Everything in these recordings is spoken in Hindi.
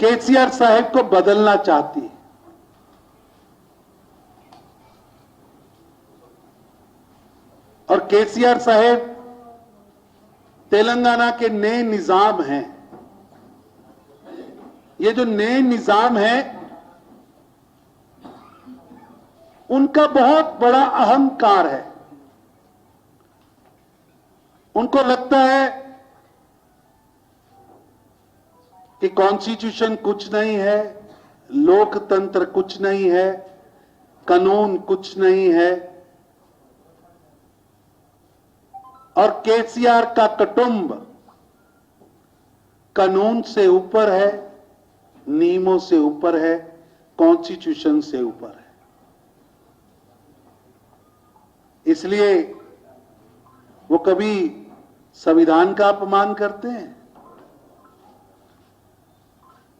केसीआर साहब को बदलना चाहती है। और केसीआर साहब तेलंगाना के नए निजाम हैं। ये जो नए निजाम है उनका बहुत बड़ा अहंकार है। उनको लगता है कि कॉन्स्टिट्यूशन कुछ नहीं है, लोकतंत्र कुछ नहीं है, कानून कुछ नहीं है और केसीआर का कुटुंब कानून से ऊपर है, नियमों से ऊपर है, कॉन्स्टिट्यूशन से ऊपर है। इसलिए वो कभी संविधान का अपमान करते हैं,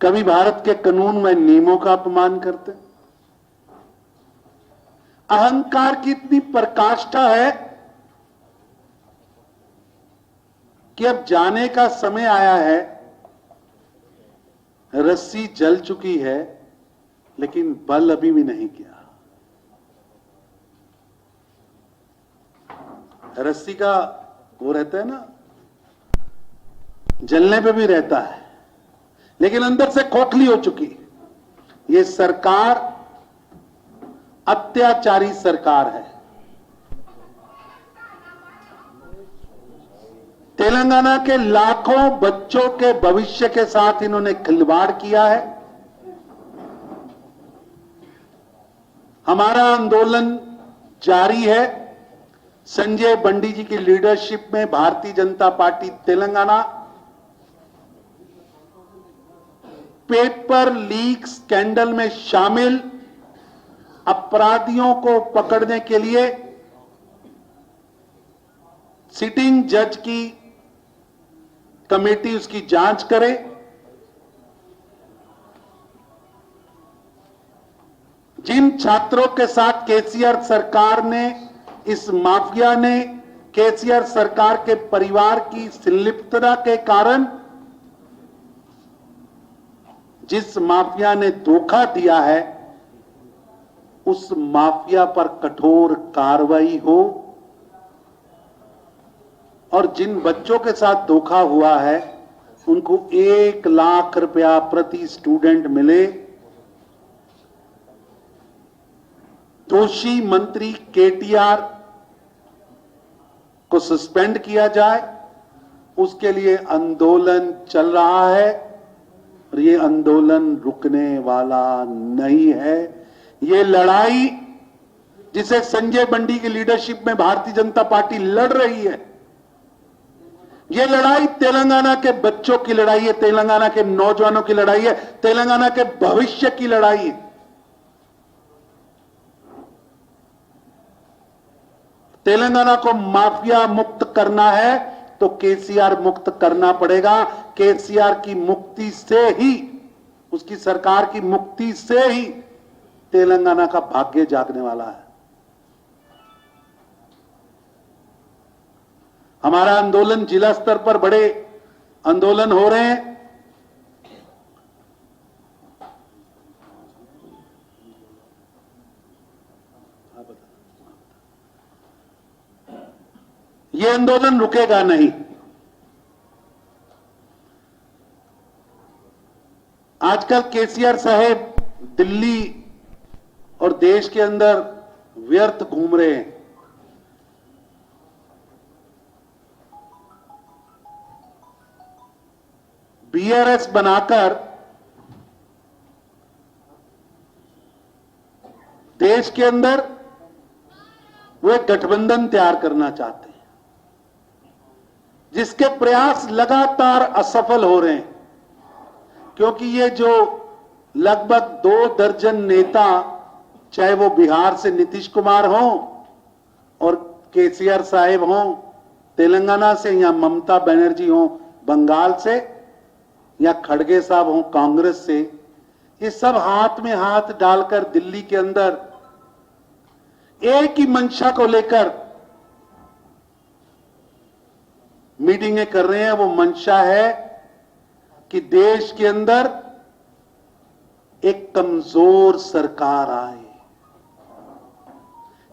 कभी भारत के कानून में नियमों का अपमान करते हैं। अहंकार की इतनी पराकाष्ठा है कि अब जाने का समय आया है। रस्सी जल चुकी है लेकिन बल अभी भी नहीं किया। रस्सी का वो रहता है ना, जलने पे भी रहता है लेकिन अंदर से खोखली हो चुकी। ये सरकार अत्याचारी सरकार है। तेलंगाना के लाखों बच्चों के भविष्य के साथ इन्होंने खिलवाड़ किया है। हमारा आंदोलन जारी है। संजय बंडी जी की लीडरशिप में Bharatiya Janata party Telangana paper leak scandal में शामिल अपराधियों को पकड़ने के लिए सिटिंग जज की कमेटी उसकी जांच करे। जिन छात्रों के साथ केसीआर सरकार ने, इस माफिया ने, केसीआर सरकार के परिवार की संलिप्तता के कारण जिस माफिया ने धोखा दिया है उस माफिया पर कठोर कार्रवाई हो और जिन बच्चों के साथ धोखा हुआ है उनको 1 लाख रुपया प्रति स्टूडेंट मिले। दोषी मंत्री केटीआर को सस्पेंड किया जाए, उसके लिए आंदोलन चल रहा है और ये आंदोलन रुकने वाला नहीं है। ये लड़ाई जिसे संजय बंडी की लीडरशिप में भारतीय जनता पार्टी लड़ रही है, ये लड़ाई तेलंगाना के बच्चों की लड़ाई है, तेलंगाना के नौजवानों की लड़ाई है, तेलंगाना के भविष्य की लड़ाई है। तेलंगाना को माफिया मुक्त करना है तो केसीआर मुक्त करना पड़ेगा। केसीआर की मुक्ति से ही, उसकी सरकार की मुक्ति से ही तेलंगाना का भाग्य जागने वाला है। हमारा आंदोलन जिला स्तर पर बड़े आंदोलन हो रहे हैं। ये आंदोलन रुकेगा नहीं। आजकल केसीआर साहब दिल्ली और देश के अंदर व्यर्थ घूम रहे हैं। बीआरएस बनाकर देश के अंदर वो एक गठबंधन तैयार करना चाहते हैं जिसके प्रयास लगातार असफल हो रहे हैं, क्योंकि ये जो लगभग 2 दर्जन नेता, चाहे वो बिहार से नीतीश कुमार हो और केसीआर साहेब हो तेलंगाना से, या ममता बनर्जी हो बंगाल से, या खड़गे साहब हो कांग्रेस से, ये सब हाथ में हाथ डालकर दिल्ली के अंदर एक ही मंशा को लेकर मीटिंगें कर रहे हैं। वो मंशा है कि देश के अंदर एक कमजोर सरकार आए,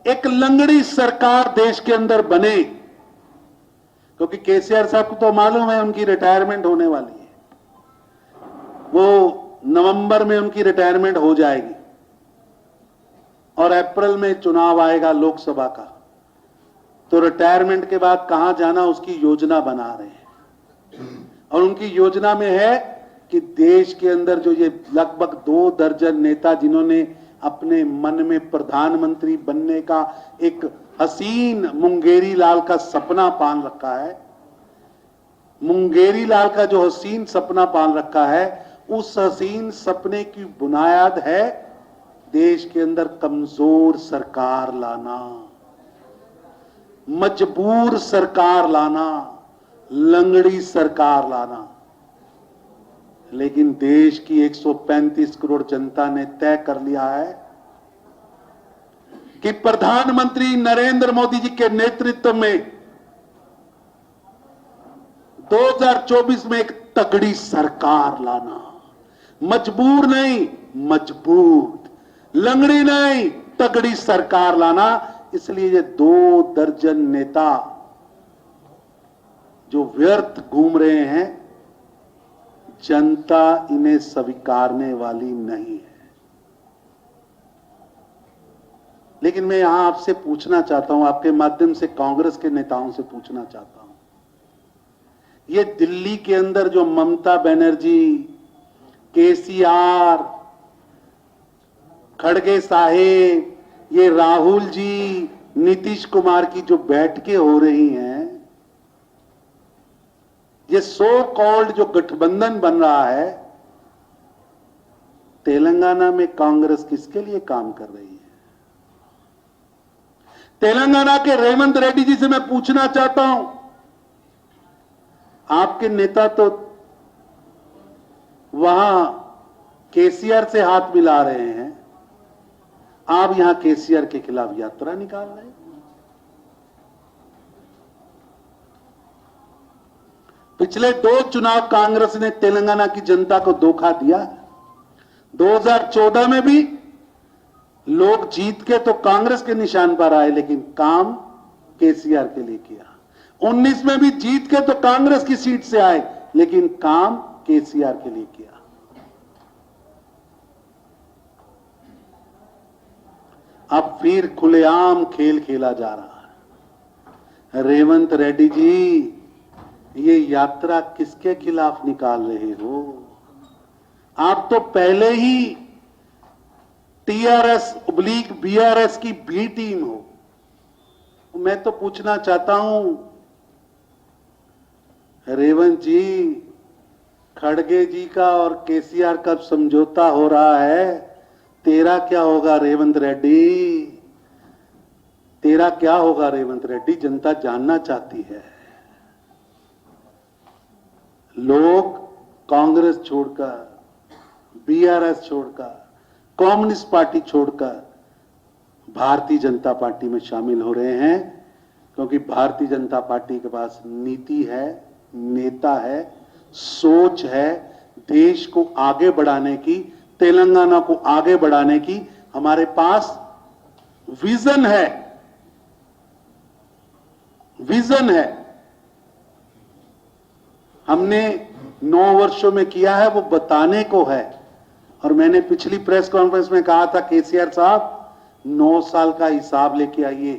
एक लंगड़ी सरकार देश के अंदर बने, क्योंकि केसीआर साहब को तो मालूम है उनकी रिटायरमेंट होने वाली है, वो नवंबर में उनकी रिटायरमेंट हो जाएगी और अप्रैल में चुनाव आएगा लोकसभा का, तो रिटायरमेंट के बाद कहां जाना उसकी योजना बना रहे हैं। और उनकी योजना में है कि देश के अंदर जो ये लगभग 2 दर्जन नेता जिन्होंने अपने मन में प्रधानमंत्री बनने का एक हसीन मुंगेरी लाल का सपना पाल रखा है, मुंगेरी लाल का जो हसीन सपना पाल रखा है, उस हसीन सपने की बुनियाद है देश के अंदर कमजोर सरकार लाना, मजबूर सरकार लाना, लंगड़ी सरकार लाना। लेकिन देश की 135 करोड़ जनता ने तय कर लिया है कि प्रधानमंत्री नरेंद्र मोदी जी के नेतृत्व में 2024 में एक तगड़ी सरकार लाना, मजबूर नहीं मजबूत, लंगड़ी नहीं तगड़ी सरकार लाना। इसलिए ये 2 दर्जन नेता जो व्यर्थ घूम रहे हैं, जनता इन्हें स्वीकारने वाली नहीं है। लेकिन मैं यहां आपसे पूछना चाहता हूं, आपके माध्यम से कांग्रेस के नेताओं से पूछना चाहता हूं, ये दिल्ली के अंदर जो ममता बनर्जी, केसीआर, खड़गे साहेब, ये राहुल जी, नीतीश कुमार की जो बैठकें हो रही हैं, ये सो कॉल्ड जो गठबंधन बन रहा है, तेलंगाना में कांग्रेस किसके लिए काम कर रही है? तेलंगाना के रेवंत रेड्डी जी से मैं पूछना चाहता हूं, आपके नेता तो वहां केसीआर से हाथ मिला रहे हैं, आप यहां केसीआर के खिलाफ यात्रा निकाल रहे हैं। पिछले 2 चुनाव कांग्रेस ने तेलंगाना की जनता को धोखा दिया। 2014 में भी लोग जीत के तो कांग्रेस के निशान पर आए, लेकिन काम केसीआर के लिए किया। 19 में भी जीत के तो कांग्रेस की सीट से आए, लेकिन काम केसीआर के लिए किया। अब फिर खुलेआम खेल खेला जा रहा है। रेवंत रेड्डी जी, ये यात्रा किसके खिलाफ निकाल रहे हो? आप तो पहले ही टीआरएस / बीआरएस की बी टीम हो। मैं तो पूछना चाहता हूं, रेवंत जी, खड़गे जी का और केसीआर का समझौता हो रहा है, तेरा क्या होगा रेवंत रेड्डी? तेरा क्या होगा रेवंत रेड्डी? जनता जानना चाहती है। लोग कांग्रेस छोड़कर, बीआरएस छोड़कर, कम्युनिस्ट पार्टी छोड़कर भारतीय जनता पार्टी में शामिल हो रहे हैं, क्योंकि भारतीय जनता पार्टी के पास नीति है, नेता है, सोच है, देश को आगे बढ़ाने की, तेलंगाना को आगे बढ़ाने की हमारे पास विजन है, विजन है। हमने 9 वर्षों में किया है, वो बताने को है। और मैंने पिछली प्रेस कॉन्फ्रेंस में कहा था, केसीआर साहब 9 साल का हिसाब लेके आइए,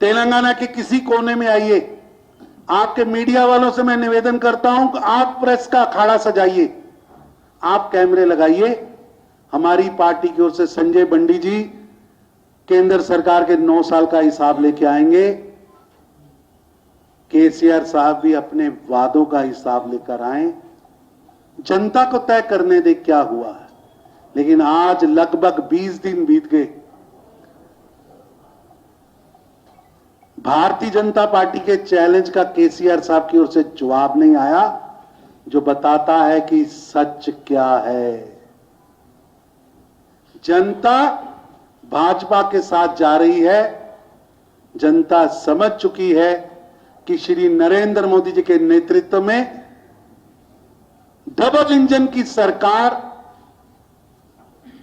तेलंगाना के किसी कोने में आइए। आपके मीडिया वालों से मैं निवेदन करता हूं कि आप प्रेस का अखाड़ा सजाइए, आप कैमरे लगाइए। हमारी पार्टी की ओर से संजय बंडी जी केंद्र सरकार के 9 साल का हिसाब लेके आएंगे। केसीआर साहब भी अपने वादों का हिसाब लेकर आए, जनता को तय करने दे क्या हुआ है। लेकिन आज लगभग 20 दिन बीत गए, भारतीय जनता पार्टी के चैलेंज का केसीआर साहब की ओर से जवाब नहीं आया, जो बताता है कि सच क्या है। जनता भाजपा के साथ जा रही है। जनता समझ चुकी है कि श्री नरेंद्र मोदी जी के नेतृत्व में डबल इंजन की सरकार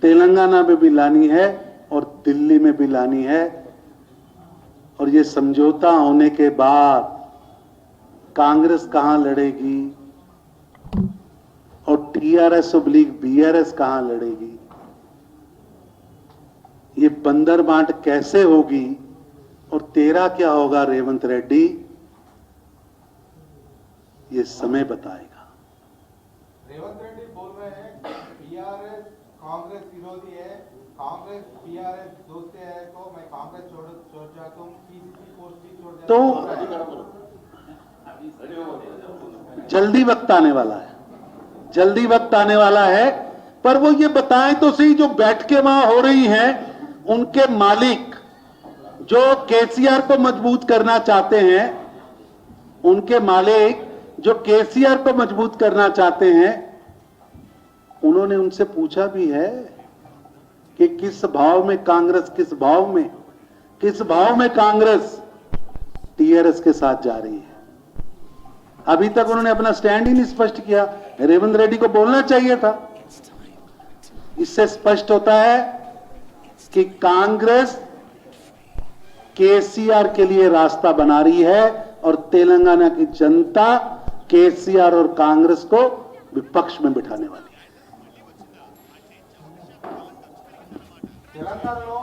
तेलंगाना में भी लानी है और दिल्ली में भी लानी है। और ये समझौता होने के बाद कांग्रेस कहां लड़ेगी और टीआरएस ऑब्लिक बीआरएस कहां लड़ेगी, ये बंदर बांट कैसे होगी और तेरा क्या होगा रेवंत रेड्डी, ये समय बताएगा। रेवंत रेड्डी बोल रहे हैं बीआरएस कांग्रेस विरोधी है, कांग्रेस बीआरएस दोस्त है, तो मैं कांग्रेस छोड़ जाता हूं, पीसीसी पोस्ट भी छोड़ जाता हूं। जल्दी वक्त आने वाला है, जल्दी वक्त आने वाला है, पर वो ये बताएं तो सही, जो बैठकें वहां हो रही हैं उनके मालिक जो केसीआर को मजबूत करना चाहते हैं, उनके मालिक जो केसीआर को मजबूत करना चाहते हैं, उन्होंने उनसे पूछा भी है कि किस भाव में कांग्रेस, किस भाव में कांग्रेस टीआरएस के साथ जा रही है। अभी तक उन्होंने अपना स्टैंड ही नहीं स्पष्ट किया। रेवंत रेड्डी को बोलना चाहिए था। इससे स्पष्ट होता है कि कांग्रेस केसीआर के लिए रास्ता बना रही है और तेलंगाना की जनता केसीआर और कांग्रेस को विपक्ष में बिठाने वाली है। తెలంగాణలో